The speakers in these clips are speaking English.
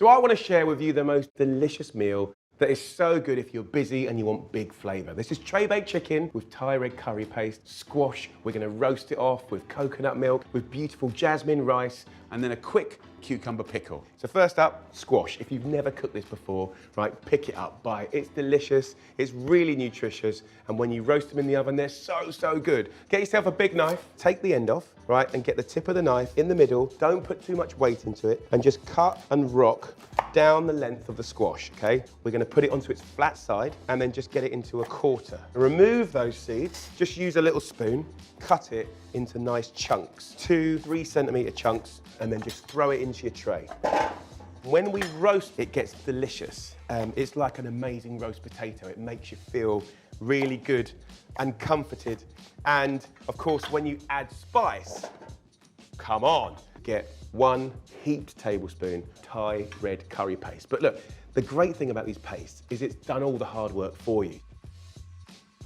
So I want to share with you the most delicious meal that is so good if you're busy and you want big flavour. This is tray baked chicken with Thai red curry paste, squash. We're going to roast it off with coconut milk, with beautiful jasmine rice, and then a quick cucumber pickle. So first up, squash. If you've never cooked this before, right, pick it up, buy it. It's delicious, it's really nutritious, and when you roast them in the oven, they're so good. Get yourself a big knife, take the end off, right, and get the tip of the knife in the middle. Don't put too much weight into it, and just cut and rock down the length of the squash, okay? We're gonna put it onto its flat side and then just get it into a quarter. Remove those seeds, just use a little spoon, cut it into nice chunks, 2-3 centimetre chunks, and then just throw it into your tray. When we roast, it gets delicious. It's like an amazing roast potato. It makes you feel really good and comforted. And of course, when you add spice, come on, get 1 heaped tablespoon Thai red curry paste. But look, the great thing about these pastes is it's done all the hard work for you.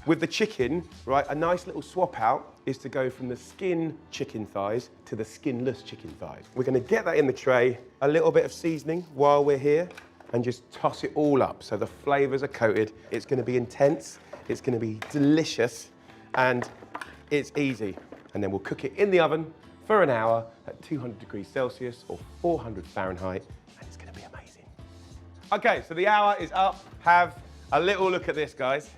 With the chicken, right, a nice little swap out is to go from the skin chicken thighs to the skinless chicken thighs. We're gonna get that in the tray, a little bit of seasoning while we're here, and just toss it all up so the flavors are coated. It's gonna be intense, it's gonna be delicious, and it's easy. And then we'll cook it in the oven for an hour at 200 degrees Celsius or 400 Fahrenheit, and it's gonna be amazing. Okay, so the hour is up. Have a little look at this, guys.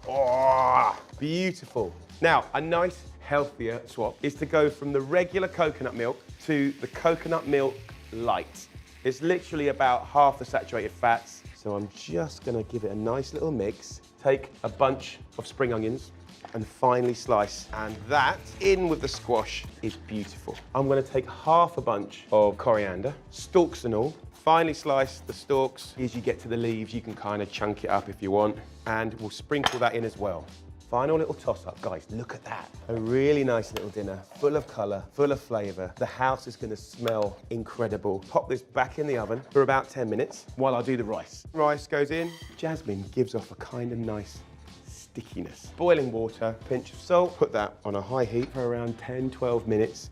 Oh, beautiful. Now, a nice, healthier swap is to go from the regular coconut milk to the coconut milk light. It's literally about half the saturated fats. So I'm just gonna give it a nice little mix. Take a bunch of spring onions and finely slice, and that in with the squash is beautiful. I'm gonna take half a bunch of coriander, stalks and all, finely slice the stalks. As you get to the leaves, you can kind of chunk it up if you want, and we'll sprinkle that in as well. Final little toss up, guys, look at that. A really nice little dinner, full of colour, full of flavour. The house is gonna smell incredible. Pop this back in the oven for about 10 minutes while I do the rice. Rice goes in, jasmine gives off a kind of nice stickiness. Boiling water, pinch of salt, put that on a high heat for around 10-12 minutes.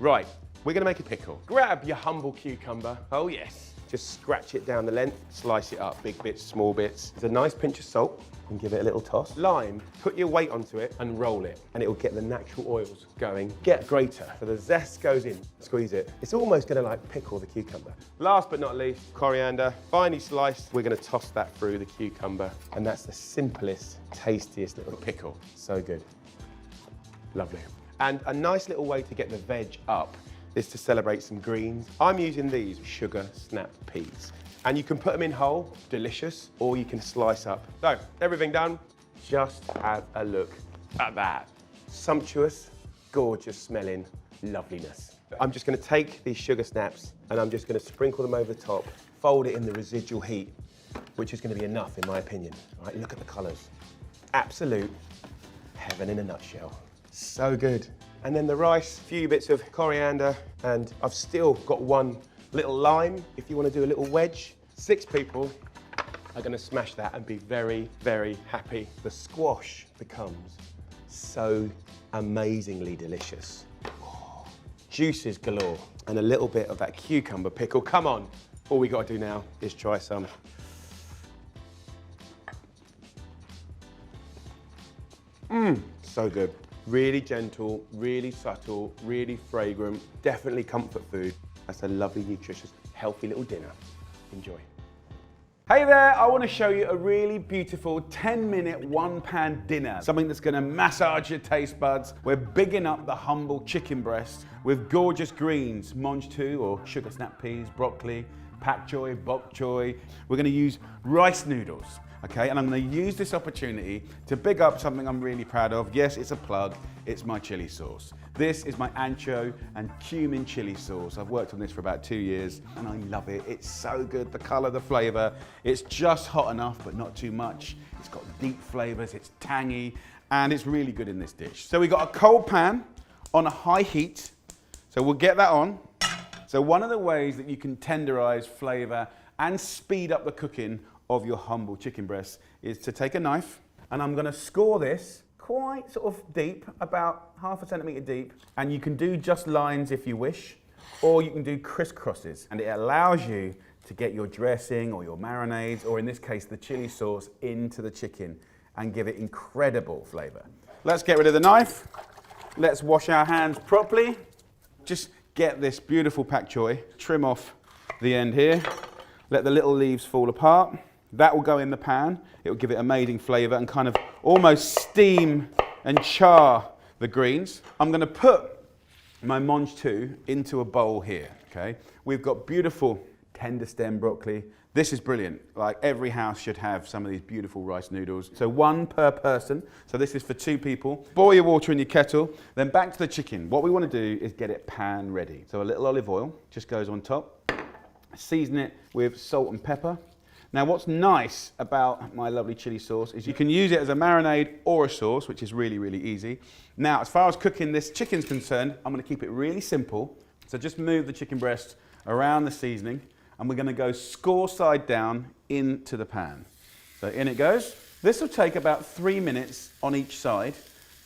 Right, we're gonna make a pickle. Grab your humble cucumber, oh yes. Just scratch it down the length, slice it up, big bits, small bits. There's a nice pinch of salt, and give it a little toss. Lime, put your weight onto it and roll it, and it will get the natural oils going. Get a grater, so the zest goes in, squeeze it. It's almost gonna like pickle the cucumber. Last but not least, coriander, finely sliced. We're gonna toss that through the cucumber, and that's the simplest, tastiest little pickle. So good, lovely. And a nice little way to get the veg up is to celebrate some greens. I'm using these sugar snap peas. And you can put them in whole, delicious, or you can slice up. So, everything done, just have a look at that. Sumptuous, gorgeous smelling loveliness. I'm just gonna take these sugar snaps and I'm just gonna sprinkle them over the top, fold it in the residual heat, which is gonna be enough in my opinion. All right, look at the colors. Absolute heaven in a nutshell. So good. And then the rice, a few bits of coriander, and I've still got 1 little lime if you want to do a little wedge. 6 people are going to smash that and be very, very happy. The squash becomes so amazingly delicious. Oh, juices galore, and a little bit of that cucumber pickle. Come on, all we got to do now is try some. So good. Really gentle, really subtle, really fragrant, definitely comfort food. That's a lovely, nutritious, healthy little dinner. Enjoy. Hey there, I want to show you a really beautiful 10-minute, 1-pan dinner. Something that's going to massage your taste buds. We're bigging up the humble chicken breast with gorgeous greens, mange tout or sugar snap peas, broccoli, pak choy, bok choy. We're going to use rice noodles. Okay, and I'm going to use this opportunity to big up something I'm really proud of. Yes, it's a plug, it's my chili sauce. This is my ancho and cumin chili sauce. I've worked on this for about 2 years and I love it. It's so good, the color, the flavor. It's just hot enough, but not too much. It's got deep flavors, it's tangy, and it's really good in this dish. So we've got a cold pan on a high heat. So we'll get that on. So one of the ways that you can tenderize flavor and speed up the cooking of your humble chicken breast is to take a knife, and I'm gonna score this quite sort of deep, about 1/2 centimetre deep, and you can do just lines if you wish. or you can do crisscrosses, and it allows you to get your dressing or your marinades, or in this case, the chili sauce into the chicken and give it incredible flavor. Let's get rid of the knife. Let's wash our hands properly. Just get this beautiful pak choi, trim off the end here, let the little leaves fall apart. That will go in the pan. It will give it amazing flavor and kind of almost steam and char the greens. I'm gonna put my mange tout into a bowl here, okay? We've got beautiful tender stem broccoli. This is brilliant. Like every house should have some of these beautiful rice noodles. So 1 per person. So this is for 2 people. Boil your water in your kettle. Then back to the chicken. What we want to do is get it pan ready. So a little olive oil just goes on top. Season it with salt and pepper. Now what's nice about my lovely chili sauce is you can use it as a marinade or a sauce, which is really, really easy. Now, as far as cooking this chicken's concerned, I'm going to keep it really simple. So just move the chicken breast around the seasoning, and we're going to go score side down into the pan. So in it goes. This will take about 3 minutes on each side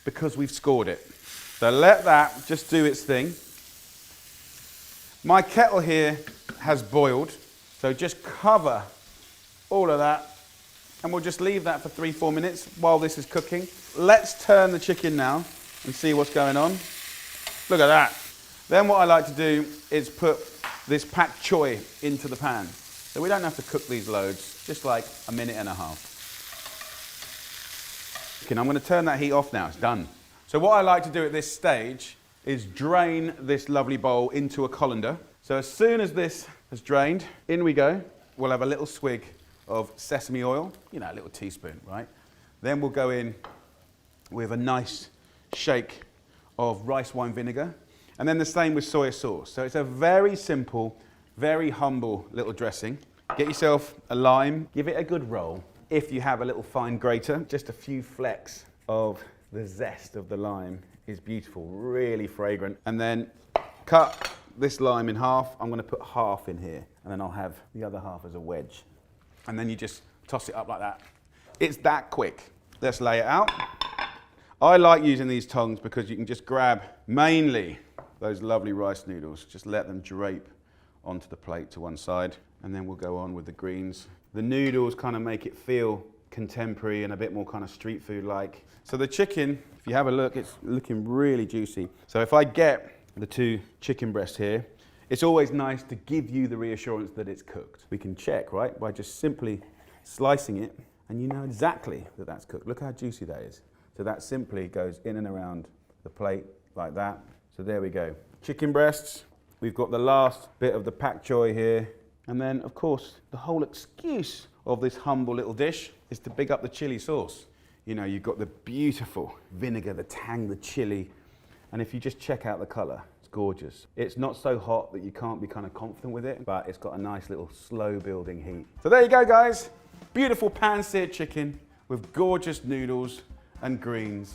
because we've scored it. So let that just do its thing. My kettle here has boiled, so just cover all of that, and we'll just leave that for 3-4 minutes while this is cooking. Let's turn the chicken now and see what's going on. Look at that. Then what I like to do is put this pak choi into the pan. So we don't have to cook these loads, just like a minute and a half. Okay, I'm going to turn that heat off now, it's done. So what I like to do at this stage is drain this lovely bowl into a colander. So as soon as this has drained, in we go. We'll have a little swig of sesame oil, you know, a little teaspoon, right? Then we'll go in with a nice shake of rice wine vinegar, and then the same with soy sauce. So it's a very simple, very humble little dressing. Get yourself a lime, give it a good roll. If you have a little fine grater, just a few flecks of the zest of the lime is beautiful, really fragrant. And then cut this lime in half. I'm gonna put half in here, and then I'll have the other half as a wedge. And then you just toss it up like that. It's that quick. Let's lay it out. I like using these tongs because you can just grab mainly those lovely rice noodles, just let them drape onto the plate to one side, and then we'll go on with the greens. The noodles kind of make it feel contemporary and a bit more kind of street food like. So the chicken, if you have a look, it's looking really juicy. So if I get the 2 chicken breasts here, it's always nice to give you the reassurance that it's cooked. We can check, right, by just simply slicing it, and you know exactly that that's cooked. Look how juicy that is. So that simply goes in and around the plate like that. So there we go. Chicken breasts. We've got the last bit of the pak choi here. And then, of course, the whole excuse of this humble little dish is to big up the chili sauce. You know, you've got the beautiful vinegar, the tang, the chili. And if you just check out the color, gorgeous. It's not so hot that you can't be kind of confident with it, but it's got a nice little slow building heat. So there you go, guys. Beautiful pan-seared chicken with gorgeous noodles and greens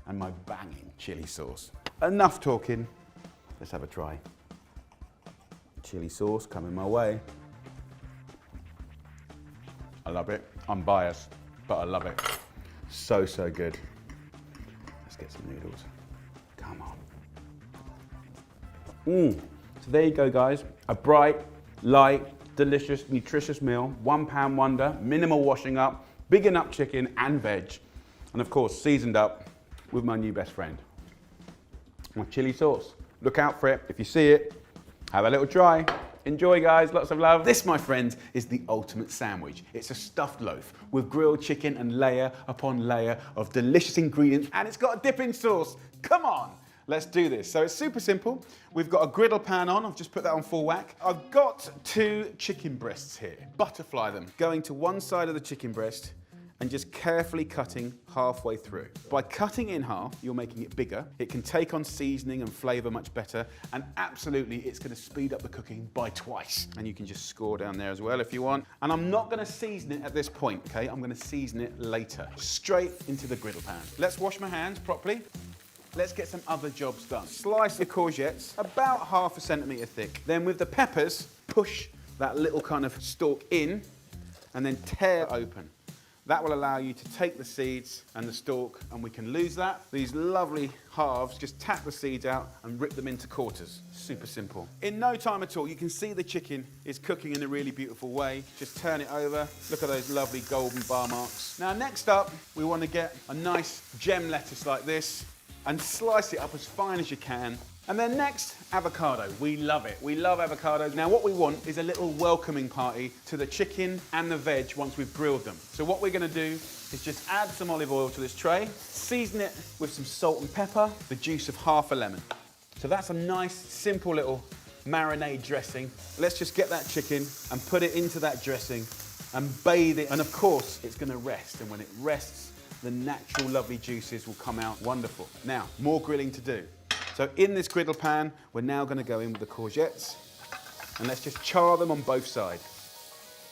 and my banging chili sauce. Enough talking. Let's have a try. Chili sauce coming my way. I love it. I'm biased, but I love it. So, so good. Let's get some noodles. Come on. So there you go, guys. A bright, light, delicious, nutritious meal. 1 pound wonder, minimal washing up, big enough chicken and veg. And of course, seasoned up with my new best friend. My chili sauce. Look out for it. If you see it, have a little try. Enjoy, guys. Lots of love. This, my friends, is the ultimate sandwich. It's a stuffed loaf with grilled chicken and layer upon layer of delicious ingredients, and it's got a dipping sauce. Come on. Let's do this. So it's super simple. We've got a griddle pan on. I've just put that on full whack. I've got 2 chicken breasts here. Butterfly them. Going to one side of the chicken breast and just carefully cutting halfway through. By cutting in half, you're making it bigger. It can take on seasoning and flavor much better. And absolutely, it's gonna speed up the cooking by twice. And you can just score down there as well if you want. And I'm not gonna season it at this point, okay? I'm gonna season it later. Straight into the griddle pan. Let's wash my hands properly. Let's get some other jobs done. Slice the courgettes about 1/2 centimetre thick. Then with the peppers, push that little kind of stalk in and then tear open. That will allow you to take the seeds and the stalk, and we can lose that. These lovely halves, just tap the seeds out and rip them into quarters. Super simple. In no time at all, you can see the chicken is cooking in a really beautiful way. Just turn it over. Look at those lovely golden bar marks. Now, next up, we want to get a nice gem lettuce like this and slice it up as fine as you can. And then next, avocado. We love it. We love avocados. Now what we want is a little welcoming party to the chicken and the veg once we've grilled them. So what we're gonna do is just add some olive oil to this tray, season it with some salt and pepper, the juice of half a lemon. So that's a nice, simple little marinade dressing. Let's just get that chicken and put it into that dressing and bathe it. And of course, it's gonna rest. And when it rests, the natural lovely juices will come out wonderful. Now, more grilling to do. So in this griddle pan, we're now going to go in with the courgettes, and let's just char them on both sides.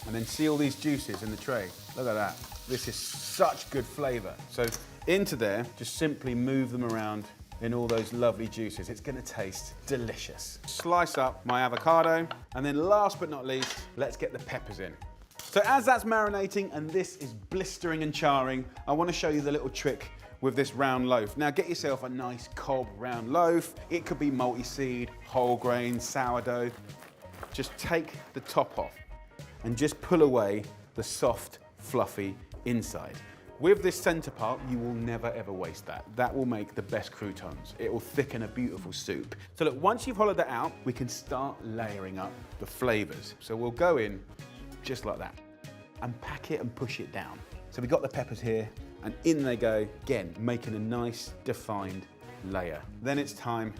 And then see all these juices in the tray. Look at that. This is such good flavour. So into there, just simply move them around in all those lovely juices. It's going to taste delicious. Slice up my avocado, and then last but not least, let's get the peppers in. So as that's marinating and this is blistering and charring, I want to show you the little trick with this round loaf. Now get yourself a nice cob round loaf. It could be multi-seed, whole grain, sourdough. Just take the top off and just pull away the soft, fluffy inside. With this center part, you will never ever waste that. That will make the best croutons. It will thicken a beautiful soup. So look, once you've hollowed that out, we can start layering up the flavors. So we'll go in just like that and pack it and push it down. So we've got the peppers here, and in they go, again, making a nice defined layer. Then it's time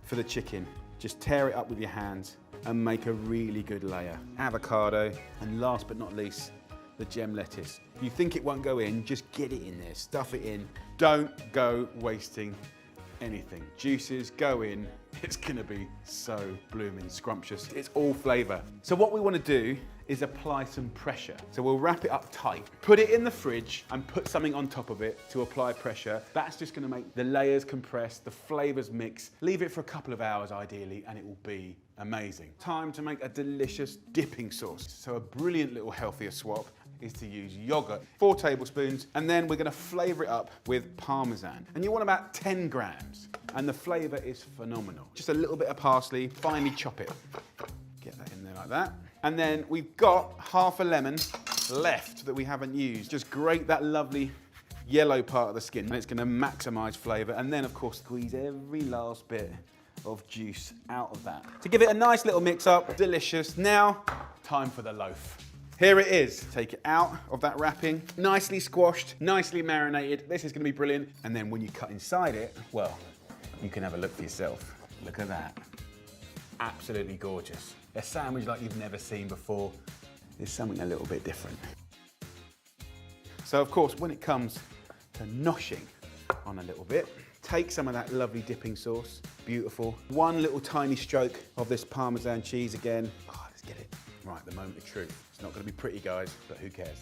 for the chicken. Just tear it up with your hands and make a really good layer. Avocado, and last but not least, the gem lettuce. You think it won't go in, just get it in there, stuff it in. Don't go wasting anything. Juices go in, it's gonna be so blooming scrumptious. It's all flavor. So what we wanna do is apply some pressure. So we'll wrap it up tight, put it in the fridge and put something on top of it to apply pressure. That's just gonna make the layers compress, the flavors mix. Leave it for a couple of hours ideally and it will be amazing. Time to make a delicious dipping sauce. So a brilliant little healthier swap is to use yogurt, 4 tablespoons, and then we're gonna flavor it up with Parmesan. And you want about 10 grams, and the flavor is phenomenal. Just a little bit of parsley, finely chop it. Get that in there like that. And then we've got half a lemon left that we haven't used. Just grate that lovely yellow part of the skin, and it's gonna maximize flavor. And then of course, squeeze every last bit of juice out of that. To give it a nice little mix up, delicious. Now, time for the loaf. Here it is. Take it out of that wrapping, nicely squashed, nicely marinated. This is gonna be brilliant. And then when you cut inside it, well, you can have a look for yourself. Look at that. Absolutely gorgeous. A sandwich like you've never seen before. There's something a little bit different. So of course, when it comes to noshing on a little bit, take some of that lovely dipping sauce, beautiful. One little tiny stroke of this Parmesan cheese again. Oh, let's get it. Right, the moment of truth. It's not gonna be pretty, guys, but who cares?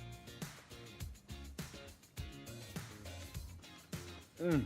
And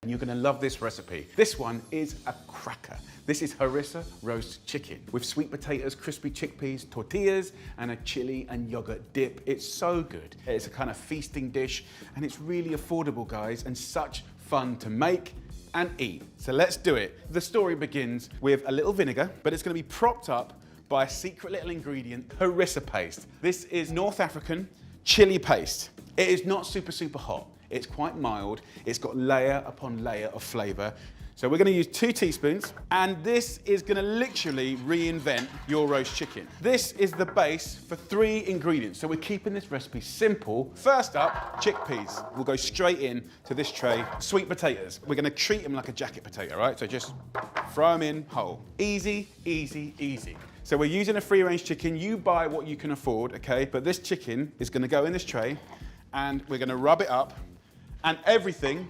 you're gonna love this recipe. This one is a cracker. This is Harissa roast chicken with sweet potatoes, crispy chickpeas, tortillas, and a chili and yogurt dip. It's so good. It's a kind of feasting dish, and it's really affordable, guys, and such fun to make and eat. So let's do it. The story begins with a little vinegar, but it's gonna be propped up by a secret little ingredient, harissa paste. This is North African chili paste. It is not super hot. It's quite mild. It's got layer upon layer of flavor. So we're gonna use 2 teaspoons, and this is gonna literally reinvent your roast chicken. This is the base for 3 ingredients. So we're keeping this recipe simple. First up, chickpeas. We'll go straight in to this tray. Sweet potatoes. We're gonna treat them like a jacket potato, right? So just throw them in whole. Easy, easy, easy. So we're using a free-range chicken. You buy what you can afford, okay? But this chicken is gonna go in this tray, and we're gonna rub it up, and everything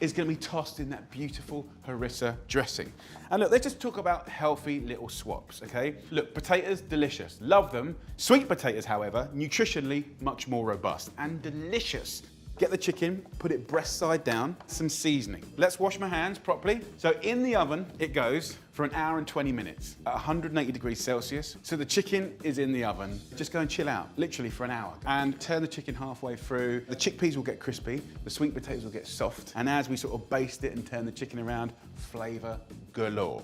is gonna be tossed in that beautiful harissa dressing. And look, let's just talk about healthy little swaps, okay? Look, potatoes, delicious, love them. Sweet potatoes, however, nutritionally much more robust and delicious. Get the chicken, put it breast side down, some seasoning. Let's wash my hands properly. So in the oven, it goes for an hour and 20 minutes at 180 degrees Celsius. So the chicken is in the oven. Just go and chill out, literally for an hour. And turn the chicken halfway through. The chickpeas will get crispy, the sweet potatoes will get soft. And as we sort of baste it and turn the chicken around, flavor galore.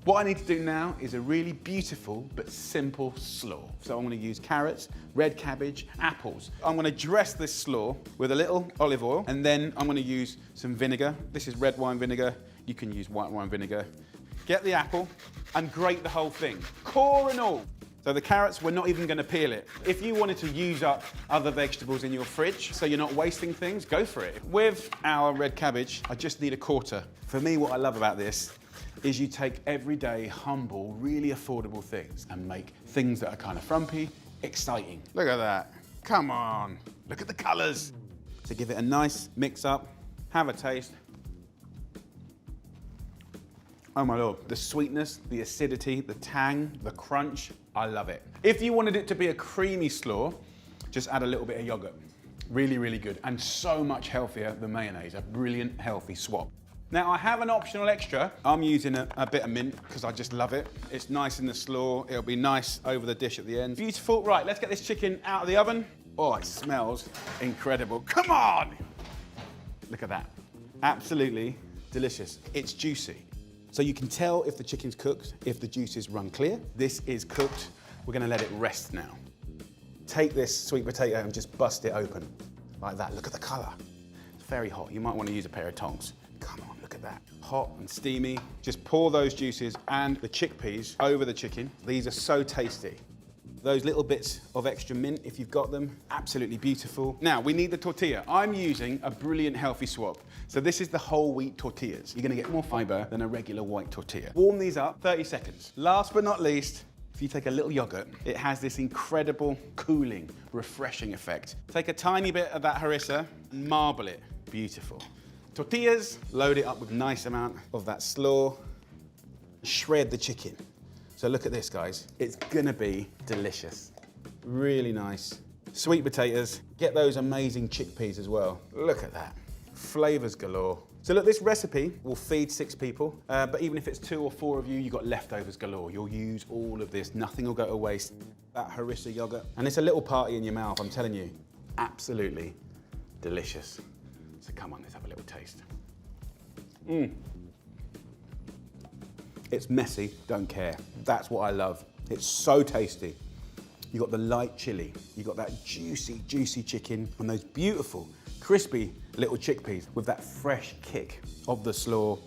What I need to do now is a really beautiful but simple slaw. So I'm going to use carrots, red cabbage, apples. I'm going to dress this slaw with a little olive oil, and then I'm going to use some vinegar. This is red wine vinegar. You can use white wine vinegar. Get the apple and grate the whole thing, core and all. So the carrots, we're not even going to peel it. If you wanted to use up other vegetables in your fridge so you're not wasting things, go for it. With our red cabbage, I just need a quarter. For me, what I love about this is you take everyday, humble, really affordable things and make things that are kind of frumpy, exciting. Look at that. Come on. Look at the colours. So give it a nice mix up, have a taste. Oh my Lord. The sweetness, the acidity, the tang, the crunch, I love it. If you wanted it to be a creamy slaw, just add a little bit of yogurt. Really, really good. And so much healthier than mayonnaise. A brilliant, healthy swap. Now I have an optional extra. I'm using a bit of mint because I just love it. It's nice in the slaw. It'll be nice over the dish at the end. Beautiful. Right, let's get this chicken out of the oven. Oh, it smells incredible. Come on! Look at that. Absolutely delicious. It's juicy. So you can tell if the chicken's cooked, if the juices run clear. This is cooked. We're gonna let it rest now. Take this sweet potato and just bust it open like that. Look at the color. It's very hot. You might want to use a pair of tongs. Come on, look at that. Hot and steamy. Just pour those juices and the chickpeas over the chicken. These are so tasty. Those little bits of extra mint, if you've got them, absolutely beautiful. Now, we need the tortilla. I'm using a brilliant healthy swap. So this is the whole wheat tortillas. You're gonna get more fiber than a regular white tortilla. Warm these up, 30 seconds. Last but not least, if you take a little yogurt, it has this incredible cooling, refreshing effect. Take a tiny bit of that harissa, marble it. Beautiful. Tortillas, load it up with a nice amount of that slaw. Shred the chicken. So look at this, guys. It's gonna be delicious. Really nice. Sweet potatoes. Get those amazing chickpeas as well. Look at that. Flavors galore. So look, this recipe will feed 6 people, but even if it's 2 or 4 of you, you've got leftovers galore. You'll use all of this. Nothing will go to waste. That harissa yogurt. And it's a little party in your mouth, I'm telling you. Absolutely delicious. So come on, let's have a little taste. It's messy, don't care. That's what I love. It's so tasty. You got the light chili, you got that juicy, juicy chicken, and those beautiful, crispy little chickpeas with that fresh kick of the slaw.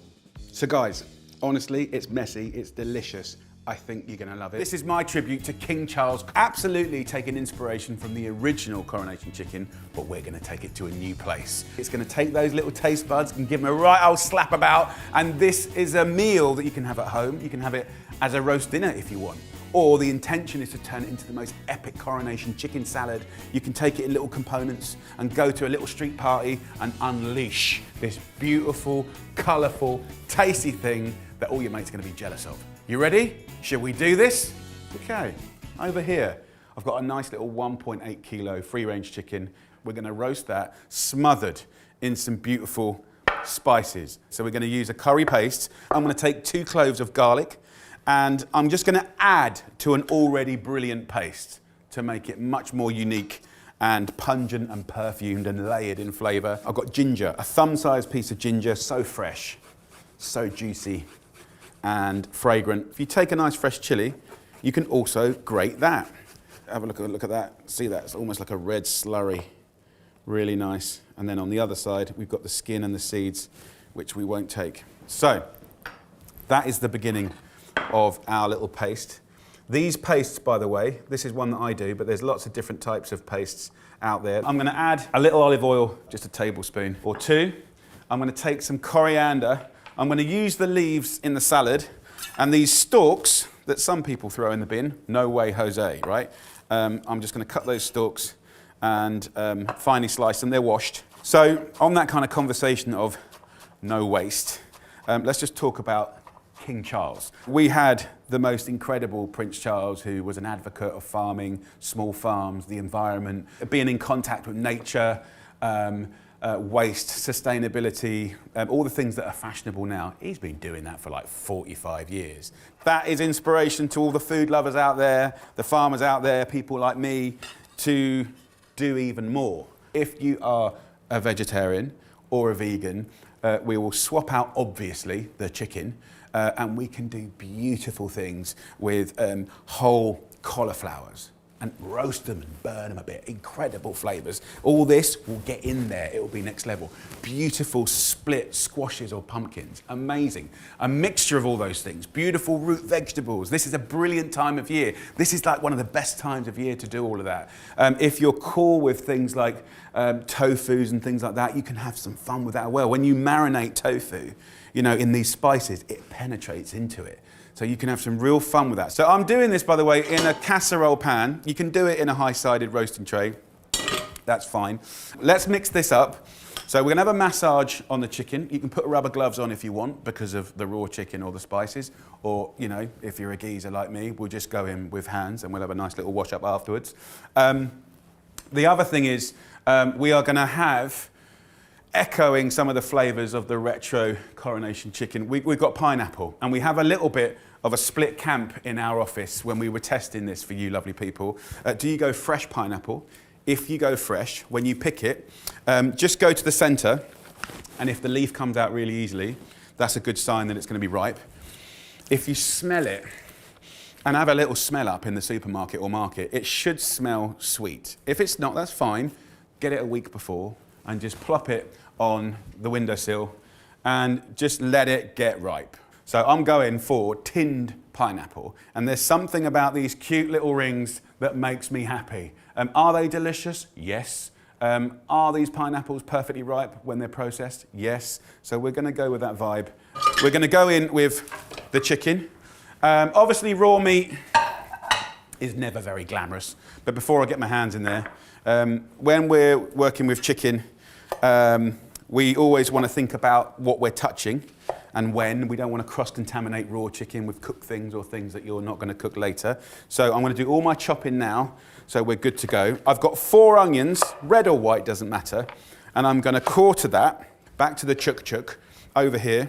So guys, honestly, it's messy, it's delicious. I think you're gonna love it. This is my tribute to King Charles. Absolutely taking inspiration from the original Coronation chicken, but we're gonna take it to a new place. It's gonna take those little taste buds and give them a right old slap about, and this is a meal that you can have at home. You can have it as a roast dinner if you want. Or the intention is to turn it into the most epic Coronation chicken salad. You can take it in little components and go to a little street party and unleash this beautiful, colourful, tasty thing that all your mates are gonna be jealous of. You ready? Should we do this? Okay, over here, I've got a nice little 1.8 kilo free-range chicken. We're gonna roast that, smothered in some beautiful spices. So we're gonna use a curry paste. I'm gonna take 2 cloves of garlic, and I'm just gonna add to an already brilliant paste to make it much more unique and pungent and perfumed and layered in flavour. I've got ginger, a thumb-sized piece of ginger, so fresh, so juicy and fragrant. If you take a nice fresh chili, you can also grate that. Have a look at that. See that? It's almost like a red slurry. Really nice. And then on the other side, we've got the skin and the seeds, which we won't take. So that is the beginning of our little paste. These pastes, by the way, this is one that I do, but there's lots of different types of pastes out there. I'm gonna add a little olive oil, just a tablespoon or 2. I'm gonna take some coriander. I'm gonna use the leaves in the salad, and these stalks that some people throw in the bin, no way Jose, right? I'm just gonna cut those stalks and finely slice them, they're washed. So on that kind of conversation of no waste, let's just talk about King Charles. We had the most incredible Prince Charles, who was an advocate of farming, small farms, the environment, being in contact with nature, waste, sustainability, all the things that are fashionable now. He's been doing that for like 45 years. That is inspiration to all the food lovers out there, the farmers out there, people like me, to do even more. If you are a vegetarian or a vegan, we will swap out, obviously, the chicken, and we can do beautiful things with whole cauliflowers and roast them and burn them a bit. Incredible flavours. All this will get in there. It will be next level. Beautiful split squashes or pumpkins. Amazing. A mixture of all those things. Beautiful root vegetables. This is a brilliant time of year. This is like one of the best times of year to do all of that. If you're cool with things like tofus and things like that, you can have some fun with that as well. When you marinate tofu, you know, in these spices, it penetrates into it. So you can have some real fun with that. So I'm doing this, by the way, in a casserole pan. You can do it in a high-sided roasting tray. That's fine. Let's mix this up. So we're gonna have a massage on the chicken. You can put rubber gloves on if you want because of the raw chicken or the spices. Or, you know, if you're a geezer like me, we'll just go in with hands and we'll have a nice little wash up afterwards. The other thing is we are gonna have, echoing some of the flavours of the retro Coronation chicken, we've got pineapple, and we have a little bit of a split camp in our office when we were testing this for you lovely people. Do you go fresh pineapple? If you go fresh, when you pick it, just go to the centre, and if the leaf comes out really easily, that's a good sign that it's going to be ripe. If you smell it, and have a little smell up in the supermarket or market, it should smell sweet. If it's not, that's fine. Get it a week before, and just plop it on the windowsill, and just let it get ripe. So I'm going for tinned pineapple, and there's something about these cute little rings that makes me happy. Are they delicious? Yes. Are these pineapples perfectly ripe when they're processed? Yes. So we're going to go with that vibe. We're going to go in with the chicken. Obviously raw meat is never very glamorous, but before I get my hands in there, when we're working with chicken, we always want to think about what we're touching and when. We don't want to cross-contaminate raw chicken with cooked things or things that you're not going to cook later. So I'm going to do all my chopping now, so we're good to go. I've got 4 onions, red or white, doesn't matter, and I'm going to quarter that back to the chuk-chuk over here.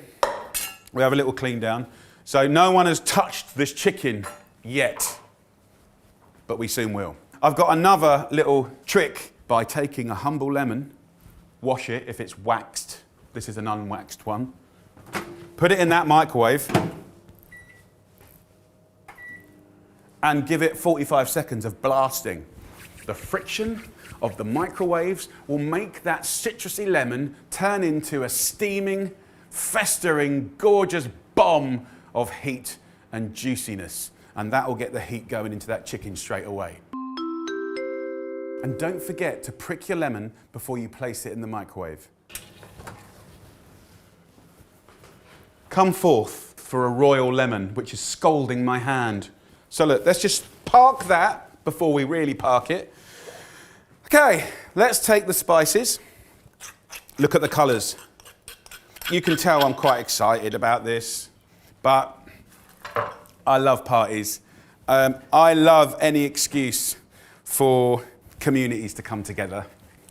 We have a little clean down. So no one has touched this chicken yet, but we soon will. I've got another little trick by taking a humble lemon, wash it if it's waxed. This is an unwaxed one. Put it in that microwave and give it 45 seconds of blasting. The friction of the microwaves will make that citrusy lemon turn into a steaming, festering, gorgeous bomb of heat and juiciness. And that will get the heat going into that chicken straight away. And don't forget to prick your lemon before you place it in the microwave. Come forth for a royal lemon, which is scalding my hand. So look, let's just park that before we really park it. Okay, let's take the spices. Look at the colours. You can tell I'm quite excited about this, but I love parties. I love any excuse for communities to come together.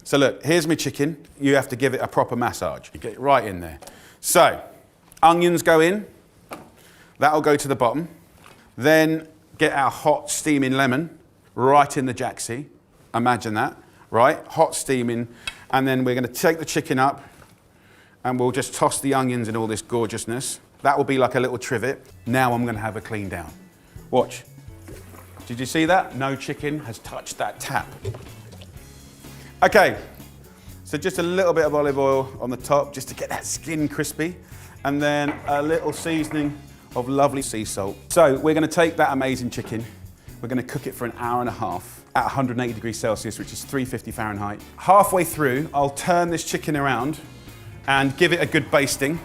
So look, here's my chicken. You have to give it a proper massage. You get it right in there. So, onions go in. That'll go to the bottom. Then get our hot steaming lemon right in the jacksie. Imagine that, right? Hot steaming. And then we're going to take the chicken up and we'll just toss the onions in all this gorgeousness. That will be like a little trivet. Now I'm going to have a clean down. Watch. Did you see that? No chicken has touched that tap. Okay, so just a little bit of olive oil on the top just to get that skin crispy. And then a little seasoning of lovely sea salt. So we're going to take that amazing chicken. We're going to cook it for an hour and a half at 180 degrees Celsius, which is 350 Fahrenheit. Halfway through, I'll turn this chicken around and give it a good basting.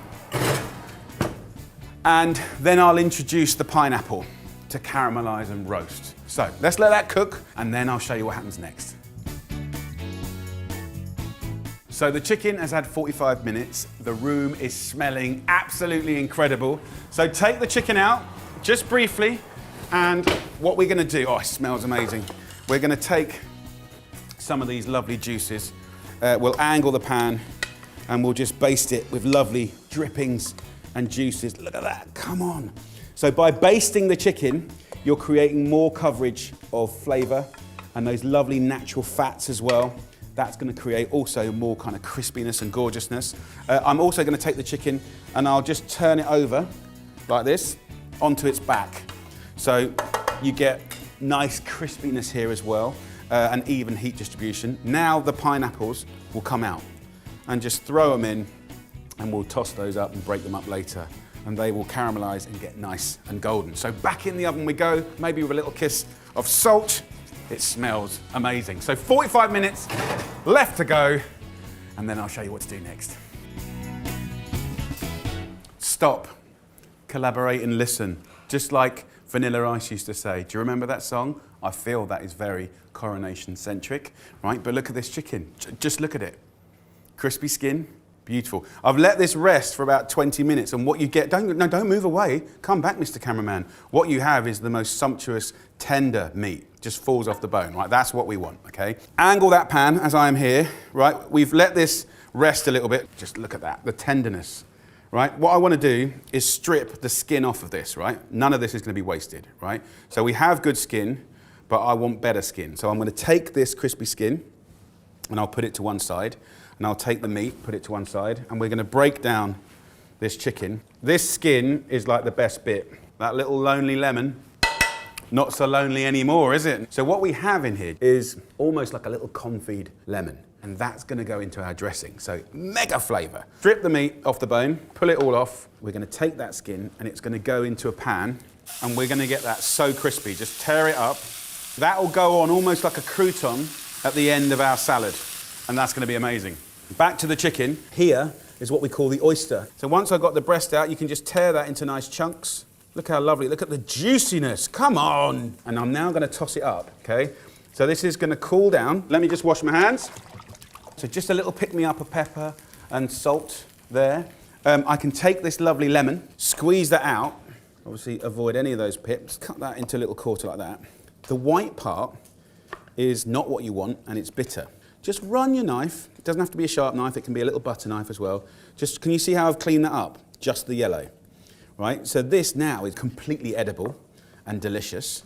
And then I'll introduce the pineapple to caramelize and roast. So let's let that cook and then I'll show you what happens next. So the chicken has had 45 minutes. The room is smelling absolutely incredible. So take the chicken out, just briefly, and what we're gonna do, oh, it smells amazing. We're gonna take some of these lovely juices we'll angle the pan and we'll just baste it with lovely drippings and juices. Look at that, come on. So by basting the chicken, you're creating more coverage of flavour and those lovely natural fats as well. That's going to create also more kind of crispiness and gorgeousness. I'm also going to take the chicken and I'll just turn it over like this onto its back. So you get nice crispiness here as well, and even heat distribution. Now the pineapples will come out and just throw them in and we'll toss those up and break them up later and they will caramelize and get nice and golden. So back in the oven we go, maybe with a little kiss of salt. It smells amazing. So 45 minutes left to go and then I'll show you what to do next. Stop, collaborate and listen. Just like Vanilla Ice used to say. Do you remember that song? I feel that is very Coronation centric, right? But look at this chicken, just look at it. Crispy skin, beautiful. I've let this rest for about 20 minutes and what you get, don't move away. Come back, Mr. Cameraman. What you have is the most sumptuous, tender meat. Just falls off the bone, right? That's what we want, okay? Angle that pan as I am here, right? We've let this rest a little bit. Just look at that, the tenderness. Right? What I want to do is strip the skin off of this, right? None of this is going to be wasted, right? So we have good skin, but I want better skin. So I'm going to take this crispy skin and I'll put it to one side and I'll take the meat, put it to one side, and we're going to break down this chicken. This skin is like the best bit. That little lonely lemon, not so lonely anymore, is it? So what we have in here is almost like a little confit lemon. And that's going to go into our dressing. So mega flavour. Strip the meat off the bone, pull it all off. We're going to take that skin and it's going to go into a pan and we're going to get that so crispy. Just tear it up. That will go on almost like a crouton at the end of our salad. And that's going to be amazing. Back to the chicken. Here is what we call the oyster. So once I've got the breast out, you can just tear that into nice chunks. Look how lovely. Look at the juiciness. Come on. And I'm now going to toss it up, okay? So this is going to cool down. Let me just wash my hands. So just a little pick-me-up of pepper and salt there. I can take this lovely lemon, squeeze that out, obviously avoid any of those pips, cut that into a little quarter like that. The white part is not what you want and it's bitter. Just run your knife, it doesn't have to be a sharp knife, it can be a little butter knife as well. Just, can you see how I've cleaned that up? Just the yellow, right? So this now is completely edible and delicious.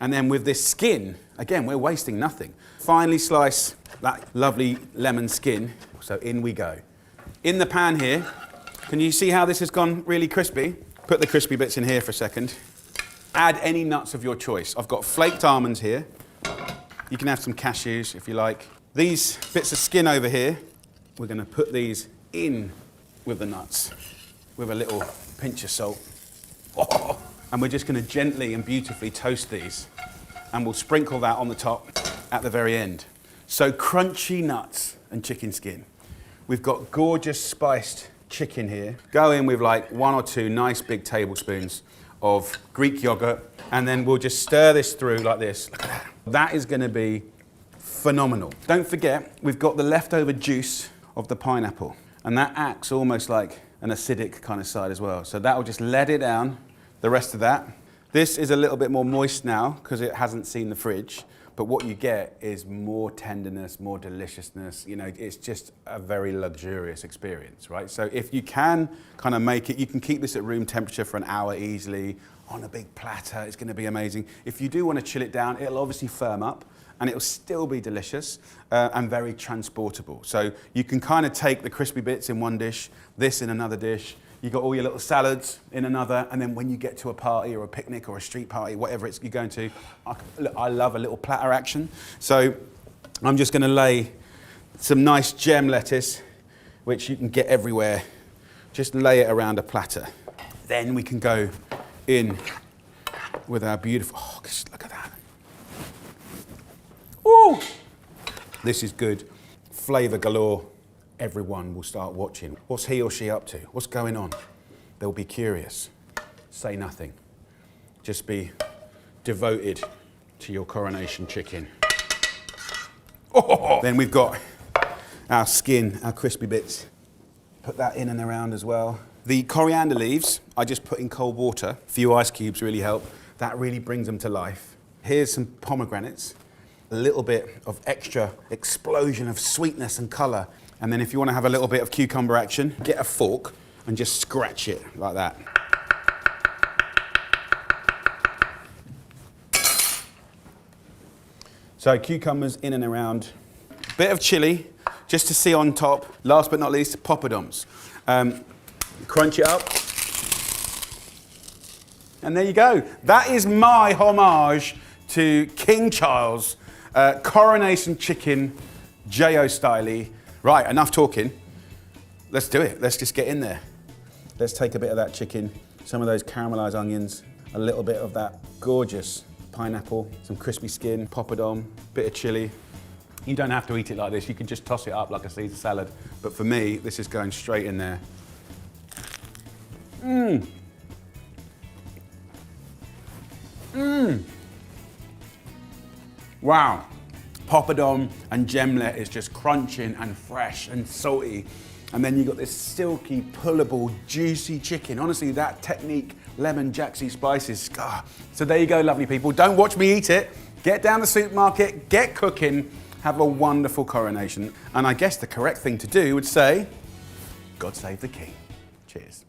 And then with this skin, again, we're wasting nothing. Finely slice that lovely lemon skin. So in we go. In the pan here, can you see how this has gone really crispy? Put the crispy bits in here for a second. Add any nuts of your choice. I've got flaked almonds here. You can have some cashews if you like. These bits of skin over here, we're going to put these in with the nuts with a little pinch of salt. Oh. And we're just going to gently and beautifully toast these. And we'll sprinkle that on the top at the very end. So crunchy nuts and chicken skin. We've got gorgeous spiced chicken here. Go in with like 1 or 2 nice big tablespoons of Greek yogurt. And then we'll just stir this through like this. Look at that. That is going to be phenomenal. Don't forget, we've got the leftover juice of the pineapple. And that acts almost like an acidic kind of side as well. So that will just let it down. The rest of that. This is a little bit more moist now because it hasn't seen the fridge, but what you get is more tenderness, more deliciousness. You know, it's just a very luxurious experience, right? So if you can kind of make it, you can keep this at room temperature for an hour easily on a big platter. It's going to be amazing. If you do want to chill it down, it'll obviously firm up and it'll still be delicious and very transportable. So you can kind of take the crispy bits in one dish, this in another dish. You got all your little salads in another, and then when you get to a party or a picnic or a street party, whatever it's you're going to, I love a little platter action. So I'm just going to lay some nice gem lettuce, which you can get everywhere. Just lay it around a platter. Then we can go in with our beautiful, oh, just look at that. Ooh! This is good. Flavour galore. Everyone will start watching. What's he or she up to? What's going on? They'll be curious. Say nothing. Just be devoted to your coronation chicken. Oh! Then we've got our skin, our crispy bits. Put that in and around as well. The coriander leaves, I just put in cold water. A few ice cubes really help. That really brings them to life. Here's some pomegranates. a little bit of extra explosion of sweetness and colour. And then if you want to have a little bit of cucumber action, get a fork and just scratch it like that. So cucumbers in and around. Bit of chilli, just to see on top. Last but not least, poppadoms. Crunch it up. And there you go. That is my homage to King Charles, Coronation chicken, J.O. style. Right, enough talking. Let's do it. Let's just get in there. Let's take a bit of that chicken, some of those caramelized onions, a little bit of that gorgeous pineapple, some crispy skin, poppadom, bit of chili. You don't have to eat it like this. You can just toss it up like a Caesar salad. But for me, this is going straight in there. Mmm. Mmm. Wow. Poppadom and gemlet is just crunching and fresh and salty. And then you've got this silky, pullable, juicy chicken. Honestly, that technique, lemon, jacksy spices. So there you go, lovely people. Don't watch me eat it. Get down the supermarket, get cooking, have a wonderful coronation. And I guess the correct thing to do would say, God save the king. Cheers.